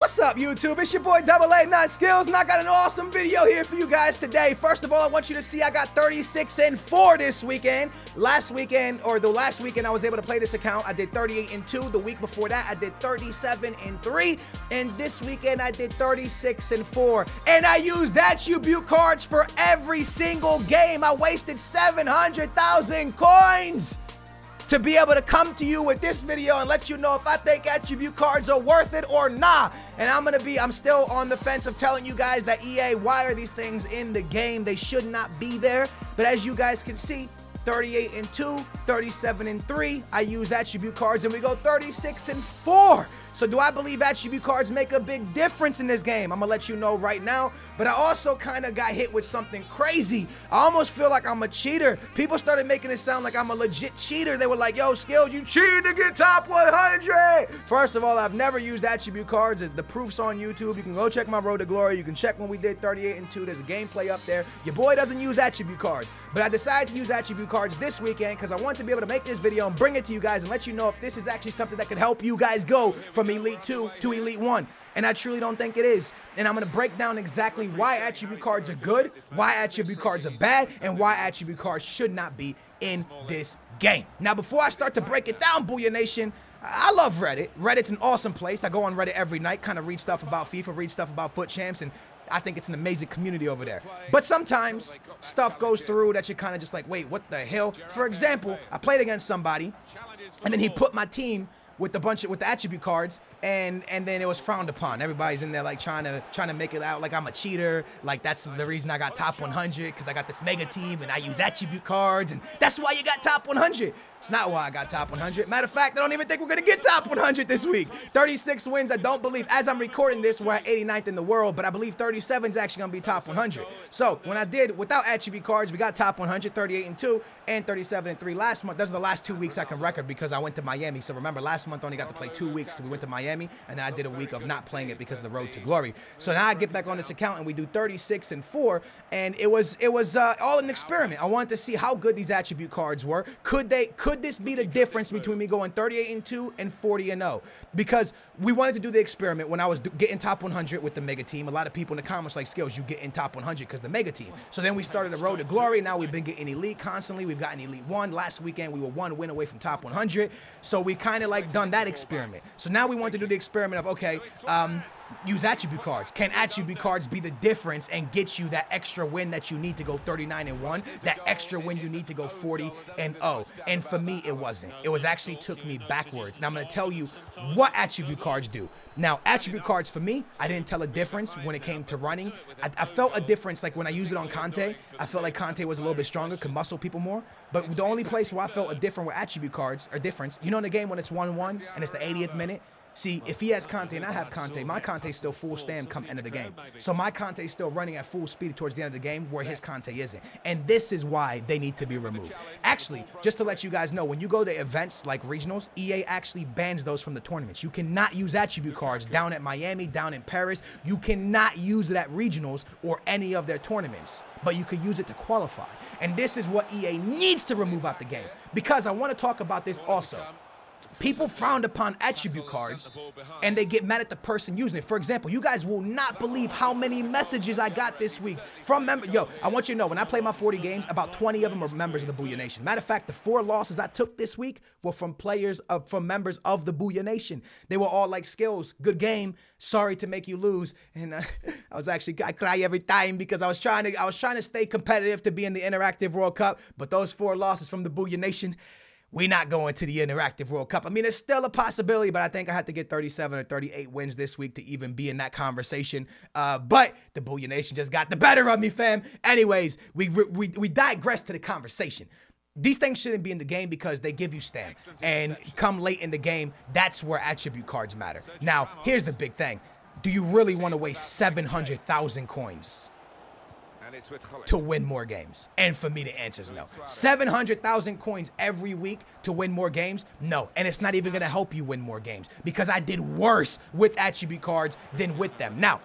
What's up, YouTube? It's your boy Double A 9 Skills, and I got an awesome video here for you guys today. First of all, I want you to see I got 36-4 this weekend. Last weekend I was able to play this account. I did 38-2. The week before that, I did 37-3. And this weekend, I did 36-4. And I used attribute cards for every single game. I wasted 700,000 coins to be able to come to you with this video and let you know if I think attribute cards are worth it or not. And I'm still on the fence of telling you guys that EA, why are these things in the game? They should not be there. But as you guys can see, 38-2, 37-3, I use attribute cards, and we go 36-4. So do I believe attribute cards make a big difference in this game? I'm gonna let you know right now, but I also kind of got hit with something crazy. I almost feel like I'm a cheater. People started making it sound like I'm a legit cheater. They were like, yo, Skills, you cheated to get top 100. First of all, I've never used attribute cards. The proof's on YouTube. You can go check my Road to Glory. You can check when we did 38-2. There's a gameplay up there. Your boy doesn't use attribute cards, but I decided to use attribute cards this weekend because I want to be able to make this video and bring it to you guys and let you know if this is actually something that can help you guys go from Elite 2 to Elite 1. And I truly don't think it is. And I'm going to break down exactly why attribute cards are good, why attribute cards are bad, and why attribute cards should not be in this game. Now, before I start to break it down, Booyah Nation, I love Reddit. Reddit's an awesome place. I go on Reddit every night, kind of read stuff about FIFA, read stuff about foot champs, and I think it's an amazing community over there. But sometimes stuff goes through that you're kind of just like, wait, what the hell? For example, I played against somebody, and then he put my team with the attribute cards, and then it was frowned upon. Everybody's in there like trying to make it out like I'm a cheater, like that's the reason I got top 100, because I got this mega team and I use attribute cards, and that's why you got top 100. It's not why I got top 100. Matter of fact, I don't even think we're gonna get top 100 this week. 36 wins, I don't believe. As I'm recording this, we're at 89th in the world, but I believe 37 is actually gonna be top 100. So when I did without attribute cards, we got top 100, 38-2 and 37-3 last month. Those are the last 2 weeks I can record because I went to Miami. So remember, last month I only got to play 2 weeks till we went to Miami, and then I did a week of not playing it because of the Road to Glory. So now I get back on this account and we do 36-4, and it was all an experiment. I wanted to see how good these attribute cards were. Could this be the difference between me going 38-2 and 40-0? Because we wanted to do the experiment when I was getting top 100 with the mega team. A lot of people in the comments like, Skills, you get in top 100 because the mega team. So then we started the Road to Glory. Now we've been getting elite constantly. We've gotten Elite 1. Last weekend we were 1 win away from top 100. So we kind of like done that experiment. So now we want to do the experiment of, okay, use attribute cards. Can attribute cards be the difference and get you that extra win that you need to go 39-1, that extra win you need to go 40-0? And for me, it wasn't. It was actually took me backwards. Now I'm going to tell you what attribute cards do. Now, attribute cards for me, I didn't tell a difference when it came to running. I felt a difference like when I used it on Conte. I felt like Conte was a little bit stronger, could muscle people more. But the only place where I felt a difference with attribute cards, or difference, you know, in the game when it's 1-1 and it's the 80th minute. See, if he has Conte and I have Conte, my Conte's still full stand come end of the game. So my Conte's still running at full speed towards the end of the game where his Conte isn't. And this is why they need to be removed. Actually, just to let you guys know, when you go to events like regionals, EA actually bans those from the tournaments. You cannot use attribute cards down at Miami, down in Paris. You cannot use it at regionals or any of their tournaments, but you could use it to qualify. And this is what EA needs to remove out the game, because I want to talk about this also. People frowned upon attribute cards, and they get mad at the person using it. For example, you guys will not believe how many messages I got this week from members. Yo, I want you to know, when I play my 40 games, about 20 of them are members of the Booyah Nation. Matter of fact, the 4 losses I took this week were from members of the Booyah Nation. They were all like, Skills, good game, sorry to make you lose. And I cry every time because I was trying to stay competitive to be in the Interactive World Cup, but those 4 losses from the Booyah Nation, we're not going to the Interactive World Cup. I mean, it's still a possibility, but I think I had to get 37 or 38 wins this week to even be in that conversation. But the Booyah Nation just got the better of me, fam. Anyways, we digress to the conversation. These things shouldn't be in the game because they give you stamp. And come late in the game, that's where attribute cards matter. Now, here's the big thing. Do you really want to waste 700,000 coins to win more games? And for me, the answer is no. 700,000 coins every week to win more games? No. And it's not even going to help you win more games because I did worse with attribute cards than with them. Now,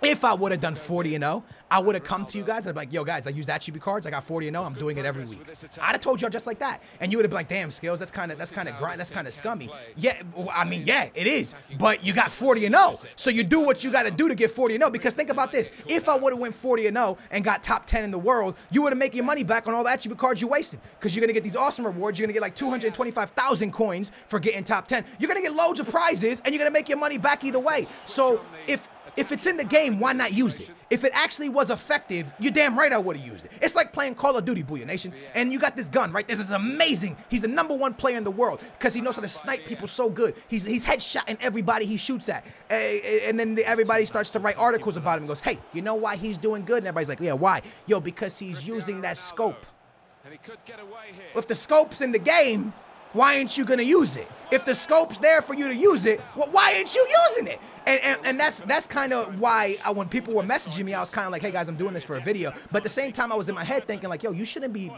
If I would have done 40-0, I would have come to you guys. I'd be like, yo, guys, I use attribute cards. I got 40-0. I'm doing it every week. I'd have told y'all just like that. And you would have been like, damn, Skills, that's kind of grind. That's kind of scummy. Yeah, I mean, yeah, it is. But you got 40-0. So you do what you got to do to get 40-0. Because think about this. If I would have went 40-0 and got top 10 in the world, you would have made your money back on all the attribute cards you wasted. Because you're going to get these awesome rewards. You're going to get like 225,000 coins for getting top 10. You're going to get loads of prizes, and you're going to make your money back either way. So if it's in the game, why not use it? If it actually was effective, you're damn right I would have used it. It's like playing Call of Duty, Booyah Nation, and you got this gun, right? This is amazing. He's the #1 player in the world because he knows how to snipe people so good. He's headshotting everybody he shoots at. And then everybody starts to write articles about him and goes, hey, you know why he's doing good? And everybody's like, yeah, why? Yo, because he's using that scope. If the scope's in the game, why ain't you gonna use it? If the scope's there for you to use it, well, why ain't you using it? And that's kind of why when people were messaging me, I was kind of like, hey guys, I'm doing this for a video. But at the same time, I was in my head thinking like, yo, you should be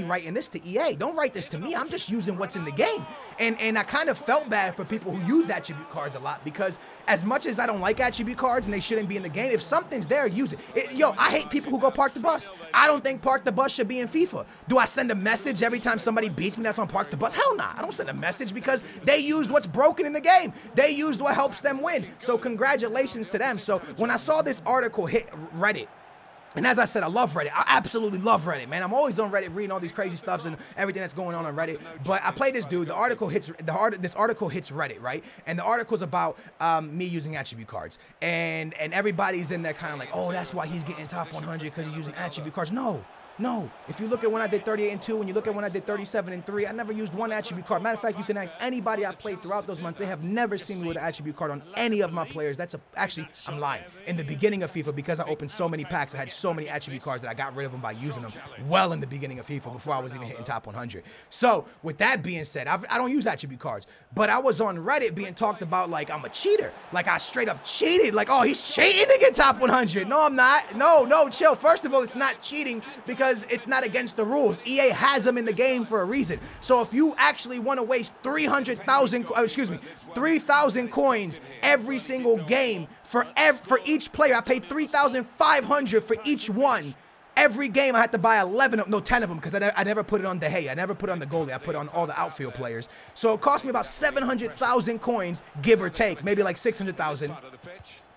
writing this to EA. Don't write this to me. I'm just using what's in the game. And I kind of felt bad for people who use attribute cards a lot, because as much as I don't like attribute cards and they shouldn't be in the game, if something's there, use it. Yo, I hate people who go park the bus. I don't think park the bus should be in FIFA. Do I send a message every time somebody beats me that's on park the bus? Hell nah. I don't send a message, because they used what's broken in the game. They used what helps them win. So congratulations to them. So when I saw this article hit Reddit, and as I said, I love Reddit. I absolutely love Reddit, man. I'm always on Reddit reading all these crazy stuffs and everything that's going on Reddit. But I play this dude. This article hits Reddit, right? And the article's about me using attribute cards. And everybody's in there kind of like, oh, that's why he's getting top 100 because he's using attribute cards. No. If you look at when I did 38-2, when you look at when I did 37-3, I never used one attribute card. Matter of fact, you can ask anybody I played throughout those months. They have never seen me with an attribute card on any of my players. Actually, I'm lying. In the beginning of FIFA, because I opened so many packs, I had so many attribute cards that I got rid of them by using them well in the beginning of FIFA before I was even hitting top 100. So with that being said, I don't use attribute cards. But I was on Reddit being talked about like I'm a cheater. Like I straight up cheated. Like, oh, he's cheating to get top 100. No, I'm not. No, chill. First of all, it's not cheating because it's not against the rules. EA has them in the game for a reason. So if you actually want to waste 3,000 coins every single game for each player, I paid 3,500 for each one. Every game I had to buy 10 of them, because I never put it on De Gea. I never put it on the goalie. I put it on all the outfield players. So it cost me about 700,000 coins, give or take, maybe like 600,000.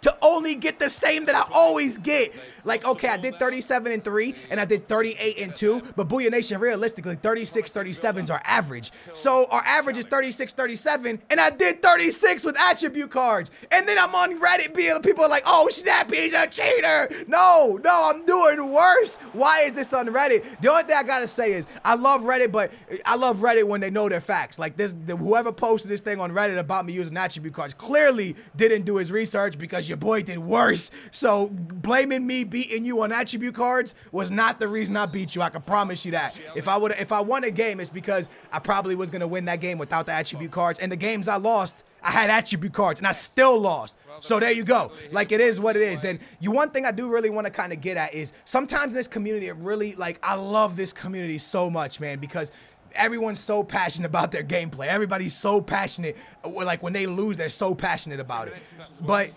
To only get the same that I always get. Like, okay, I did 37-3 and I did 38-2, but Booyah Nation, realistically, 36-37's our average. So our average is 36-37, and I did 36 with attribute cards. And then I'm on Reddit people are like, oh, snap, he's a cheater. No, I'm doing worse. Why is this on Reddit? The only thing I gotta say is I love Reddit, but I love Reddit when they know their facts. Like whoever posted this thing on Reddit about me using attribute cards clearly didn't do his research, because your boy did worse. So blaming me beating you on attribute cards was not the reason I beat you. I can promise you that. If I won a game, it's because I probably was gonna win that game without the attribute cards. And the games I lost, I had attribute cards and I still lost. So there you go. Like, it is what it is. And one thing I do really want to kind of get at is sometimes in this community, it really, like, I love this community so much, man, because everyone's so passionate about their gameplay. Everybody's so passionate. Like, when they lose, they're so passionate about it. But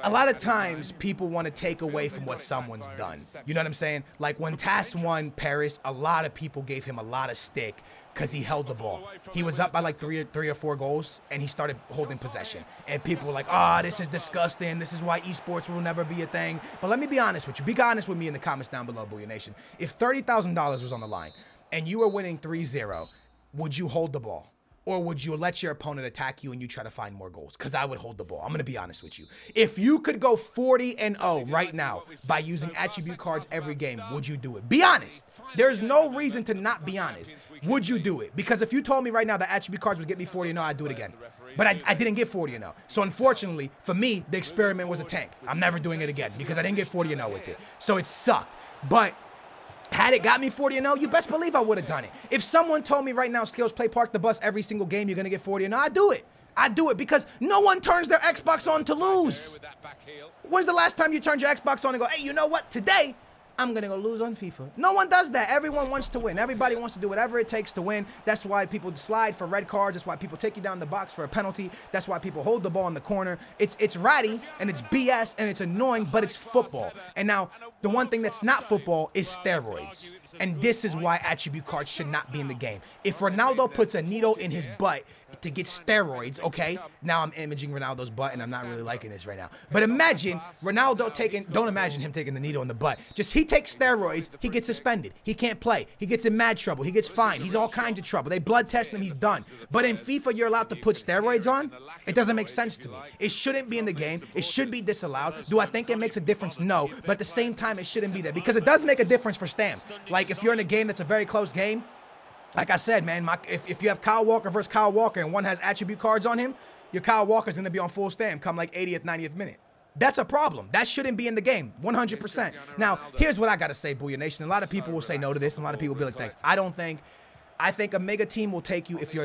a lot of times people want to take away from what someone's done. You know what I'm saying? Like when Tass won Paris, a lot of people gave him a lot of stick because he held the ball. He was up by like three or four goals, and he started holding possession. And people were like, oh, this is disgusting. This is why esports will never be a thing. But let me be honest with you. Be honest with me in the comments down below, Booyah Nation. If $30,000 was on the line and you were winning 3-0, would you hold the ball? Or would you let your opponent attack you and you try to find more goals? Because I would hold the ball. I'm going to be honest with you. If you could go 40-0 right now by using attribute cards every game, would you do it? Be honest. There's no reason to not be honest. Would you do it? Because if you told me right now that attribute cards would get me 40-0, I'd do it again. But I didn't get 40-0. So unfortunately, for me, the experiment was a tank. I'm never doing it again because I didn't get 40-0 with it. So it sucked. But had it got me 40-0, you best believe I would have done it. If someone told me right now, Skills, play Park the Bus every single game, you're going to get 40-0, I'd do it. I'd do it because no one turns their Xbox on to lose. When's the last time you turned your Xbox on and go, hey, you know what? Today, I'm going to go lose on FIFA. No one does that. Everyone wants to win. Everybody wants to do whatever it takes to win. That's why people slide for red cards. That's why people take you down the box for a penalty. That's why people hold the ball in the corner. It's ratty, and it's BS, and it's annoying, but it's football. And now, the one thing that's not football is steroids. And this is why attribute cards should not be in the game. If Ronaldo puts a needle in his butt to get steroids, okay? Now I'm imaging Ronaldo's butt, and I'm not really liking this right now. But imagine Ronaldo don't imagine him taking the needle in the butt. Just he takes steroids, he gets suspended. He can't play. He gets in mad trouble. He gets fined. He's all kinds of trouble. They blood test him, he's done. But in FIFA, you're allowed to put steroids on? It doesn't make sense to me. It shouldn't be in the game. It should be disallowed. Do I think it makes a difference? No. But at the same time, it shouldn't be there. Because it does make a difference for Stam. Like, if you're in a game that's a very close game, like I said, man, if you have Kyle Walker versus Kyle Walker and one has attribute cards on him, your Kyle Walker's going to be on full Stam come like 80th, 90th minute. That's a problem. That shouldn't be in the game, 100%. Now, here's what I got to say, Booyah Nation. A lot of people will say no to this, and a lot of people will be like, thanks. I think a mega team will take you, if you're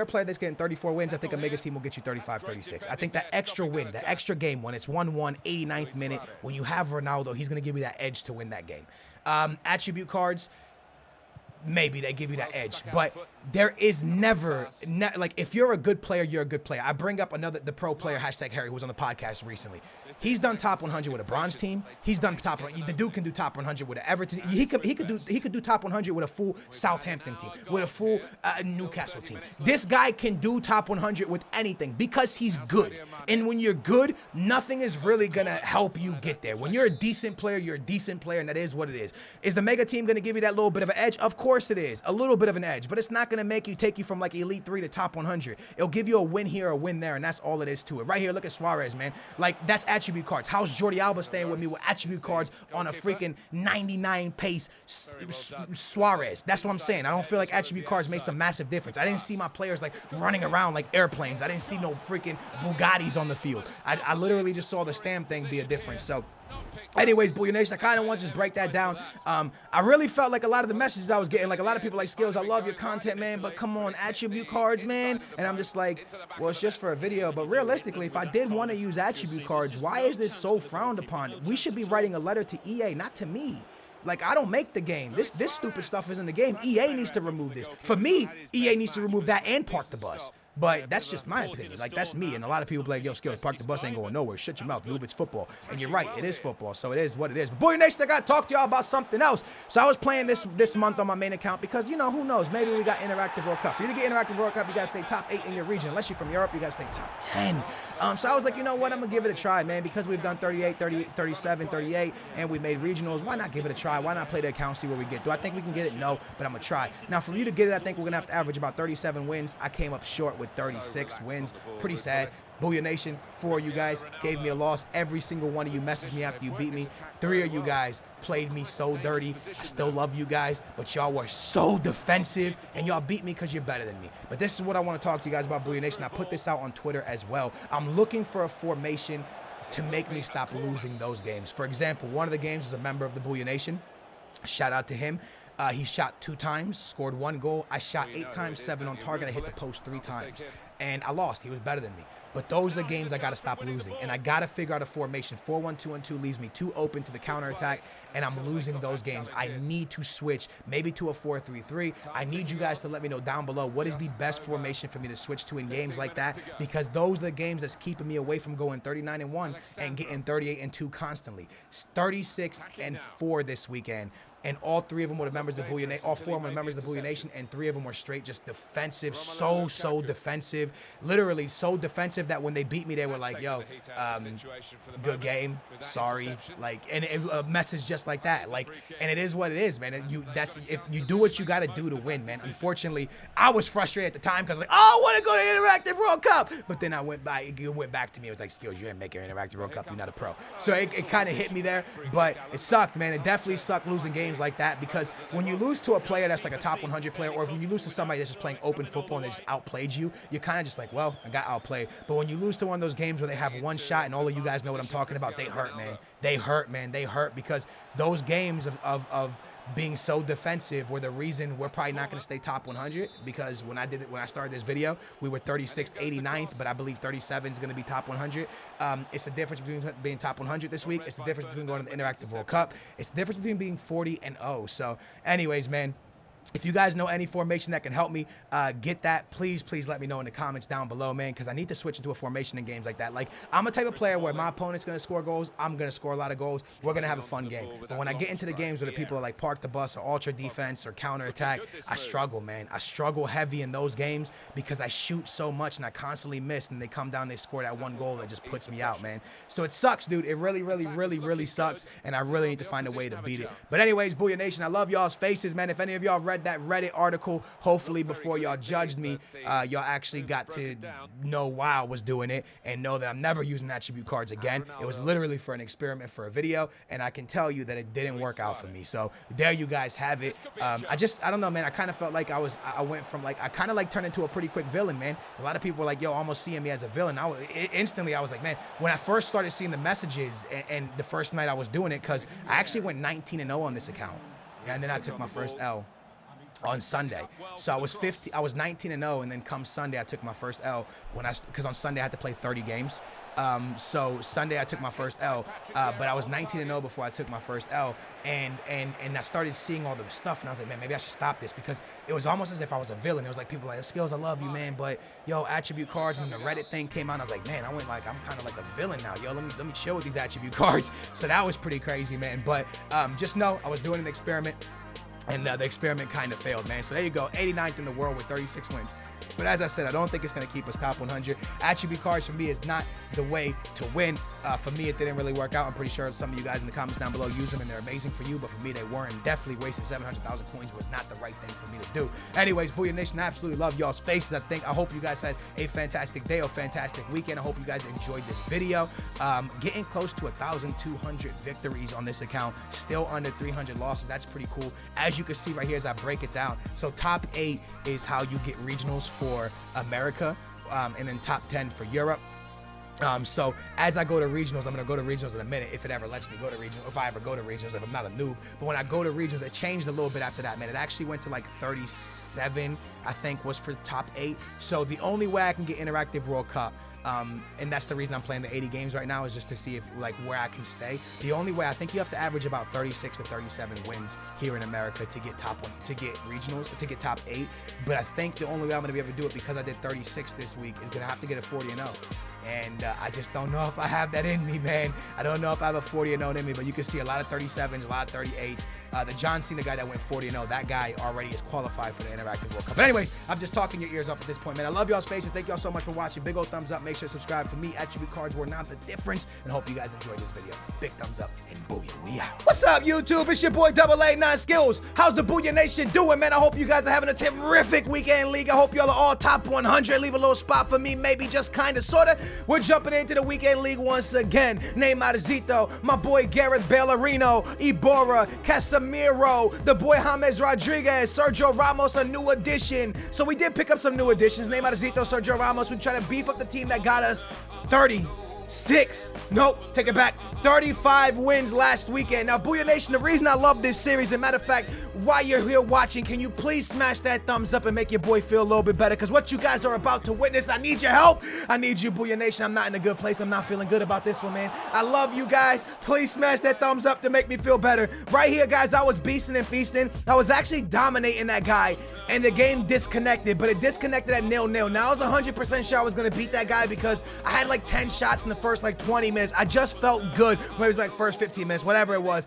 a player that's getting 34 wins, I think a mega team will get you 35, 36. I think that extra win, the extra game, when it's 1-1, 89th minute, when you have Ronaldo, he's going to give you that edge to win that game. Attribute cards, maybe they give you that edge, but there is never, like, if you're a good player, you're a good player. I bring up the pro player, #Harry, who was on the podcast recently. He's done top 100 with a bronze team. He's done the dude can do top 100 with an Everton. He could do top 100 with a full Southampton team, with a full Newcastle team. This guy can do top 100 with anything because he's good. And when you're good, nothing is really gonna help you get there. When you're a decent player, you're a decent player, and that is what it is. Is the mega team gonna give you that little bit of an edge? Of course it is, a little bit of an edge, but it's not gonna take you from like Elite 3 to top 100. It'll give you a win here, a win there, and that's all it is to it. Right here, look at Suarez, man. Like, that's attribute cards. How's Jordi Alba staying with me with attribute cards on a freaking 99 pace Suarez? That's what I'm saying. I don't feel like attribute cards make some massive difference. I didn't see my players like running around like airplanes. I didn't see no freaking Bugattis on the field. I literally just saw the stamp thing be a difference. So anyways, Booyah Nation, I kind of want to just break that down. I really felt like a lot of the messages I was getting, like a lot of people like, Skills, I love your content, man, but come on, attribute cards, man. And I'm just like, well, it's just for a video. But realistically, if I did want to use attribute cards, why is this so frowned upon? We should be writing a letter to EA, not to me. Like, I don't make the game. This stupid stuff is in the game. EA needs to remove this. For me, EA needs to remove that and park the bus. But that's just my opinion. Like, that's me. And a lot of people be like, yo, Skills, park the bus ain't going nowhere. Shut your mouth. Move, it's football. And you're right. It is football. So it is what it is. But Booyah Nation, I got to talk to y'all about something else. So I was playing this month on my main account because, you know, who knows? Maybe we got Interactive World Cup. For you to get Interactive World Cup, you got to stay top 8 in your region. Unless you're from Europe, you got to stay top 10. So I was like, you know what? I'm going to give it a try, man. Because we've done 38, 37, 38, and we made regionals. Why not give it a try? Why not play the account, see where we get? Do I think we can get it? No, but I'm going to try. Now, for you to get it, I think we're going to have to average about 37 wins. I came up short with 36 wins. Pretty sad. Booyah Nation, 4 of you guys gave me a loss. Every single one of you messaged me after you beat me. 3 of you guys played me so dirty. I still love you guys, but y'all were so defensive, and y'all beat me because you're better than me. But this is what I want to talk to you guys about, Booyah Nation. I put this out on Twitter as well. I'm looking for a formation to make me stop losing those games. For example, one of the games was a member of the Booyah Nation. Shout out to him. He shot 2 times, scored 1 goal. I shot 8 times, 7 on target. I hit the post 3 times. And I lost. He was better than me. But those are the games I got to stop losing. And I got to figure out a formation. 4-1-2-1-2 leaves me too open to the counterattack, and I'm losing those games. I need to switch maybe to a 4-3-3. I need you guys to let me know down below what is the best formation for me to switch to in games like that, because those are the games that's keeping me away from going 39-1 and getting 38-2 constantly. 36-4 this weekend. And all 3 of them were members of the Booyah Nation. All 4 of them were members of the Booyah Nation, and 3 of them were straight just defensive, so defensive, literally so defensive that when they beat me, they were like, "Yo, good game, sorry," like, and a message just like that, like, and it is what it is, man. If you do what you got to do to win, man. Unfortunately, I was frustrated at the time because like, oh, I want to go to Interactive World Cup, but then it went back to me. It was like, Skills, you didn't make your Interactive World Cup. You're not a pro. So it kind of hit me there, but it sucked, man. It definitely sucked losing games like that, because when you lose to a player that's like a top 100 player, or when you lose to somebody that's just playing open football and they just outplayed you, you're kind of just like, well, I got outplayed. But when you lose to one of those games where they have 1 shot, and all of you guys know what I'm talking about, they hurt, man. They hurt, man. They hurt, because those games of being so defensive were the reason we're probably not going to stay top 100, because when I started this video, we were 36th, 89th, but I believe 37 is going to be top 100. It's the difference between being top 100 this week. It's the difference between going to the Interactive World Cup. It's the difference between being 40-0. So anyways, man, if you guys know any formation that can help me get that, please let me know in the comments down below, man, because I need to switch into a formation in games like that. Like, I'm a type of player where my opponent's going to score goals, I'm going to score a lot of goals, we're going to have a fun game. But when I get into the games where the people are like park the bus or ultra defense or counter attack, I struggle, man. I struggle heavy in those games because I shoot so much and I constantly miss, and they come down, they score that one goal that just puts me out, man. So it sucks, dude. It really sucks, and I really need to find a way to beat it. But anyways, Booyah Nation, I love y'all's faces, man. If any of y'all read that Reddit article, hopefully before y'all judged me, y'all actually got to know why I was doing it and know that I'm never using attribute cards again. It was literally for an experiment for a video, and I can tell you that it didn't work out for me. So there you guys have it. I don't know, man. I kind of felt like I went from like, I kind of like turned into a pretty quick villain, man. A lot of people were like, yo, almost seeing me as a villain. Instantly I was like, man, when I first started seeing the messages and the first night I was doing it, because I actually went 19-0 on this account, and then I took my first L on Sunday. So I was 19-0, and then come Sunday I took my first L because on Sunday I had to play 30 games. So Sunday I took my first L, but I was 19-0 before I took my first L, and I started seeing all the stuff, and I was like, man, maybe I should stop this, because it was almost as if I was a villain. It was like people like, Skills, I love you, man, but yo, attribute cards, and then the Reddit thing came out, and I was like, man, I went like, I'm kind of like a villain now, yo, let me chill with these attribute cards. So that was pretty crazy, man. But just know I was doing an experiment, and the experiment kind of failed, man. So there you go, 89th in the world with 36 wins. But as I said, I don't think it's going to keep us top 100. Attribute cards for me is not the way to win. For me, it didn't really work out. I'm pretty sure some of you guys in the comments down below use them and they're amazing for you, but for me, they weren't. Definitely wasting 700,000 coins was not the right thing for me to do. Anyways, Booyah Nation, I absolutely love y'all's faces. I hope you guys had a fantastic day or fantastic weekend. I hope you guys enjoyed this video. Getting close to 1,200 victories on this account, still under 300 losses. That's pretty cool. As you can see right here as I break it down. So top 8 is how you get regionals for America, and then top 10 for Europe. So as I go to regionals, I'm going to go to regionals in a minute, if it ever lets me go to regionals, if I ever go to regionals, if I'm not a noob. But when I go to regionals, it changed a little bit after that, man. It actually went to like 37, I think, was for top 8. So the only way I can get Interactive World Cup, and that's the reason I'm playing the 80 games right now, is just to see if like where I can stay. The only way, I think you have to average about 36 to 37 wins here in America to get to get regionals, to get top 8. But I think the only way I'm going to be able to do it, because I did 36 this week, is going to have to get a 40-0. And I just don't know if I have that in me, man. I don't know if I have a 40-0 in me, but you can see a lot of 37s, a lot of 38s. The John Cena guy that went 40-0, that guy already is qualified for the Interactive World Cup. But anyways, I'm just talking your ears off at this point, man. I love y'all's faces. Thank y'all so much for watching. Big old thumbs up. Make sure to subscribe. For me, attribute cards were not the difference. And hope you guys enjoyed this video. Big thumbs up, and booyah, we out. What's up, YouTube? It's your boy AA9 Skills. How's the Booyah Nation doing, man? I hope you guys are having a terrific weekend league. I hope y'all are all top 100. Leave a little spot for me, maybe, just kind of, sort of. We're jumping into the weekend league once again. Neymar Zito, my boy Gareth Ballerino, Iborra, Casemiro, the boy James Rodriguez, Sergio Ramos, a new addition. So we did pick up some new additions. Neymar Zito, Sergio Ramos. We try to beef up the team that got us 35 wins last weekend. Now, Booyah Nation, the reason I love this series, and matter of fact, while you're here watching, can you please smash that thumbs up and make your boy feel a little bit better? Because what you guys are about to witness, I need your help. I need you, Booyah Nation. I'm not in a good place. I'm not feeling good about this one, man. I love you guys. Please smash that thumbs up to make me feel better. Right here, guys, I was beasting and feasting. I was actually dominating that guy, and the game disconnected, but it disconnected at 0-0. Now, I was 100% sure I was going to beat that guy because I had like 10 shots in the first like 20 minutes. I just felt good when it was like first 15 minutes, whatever it was.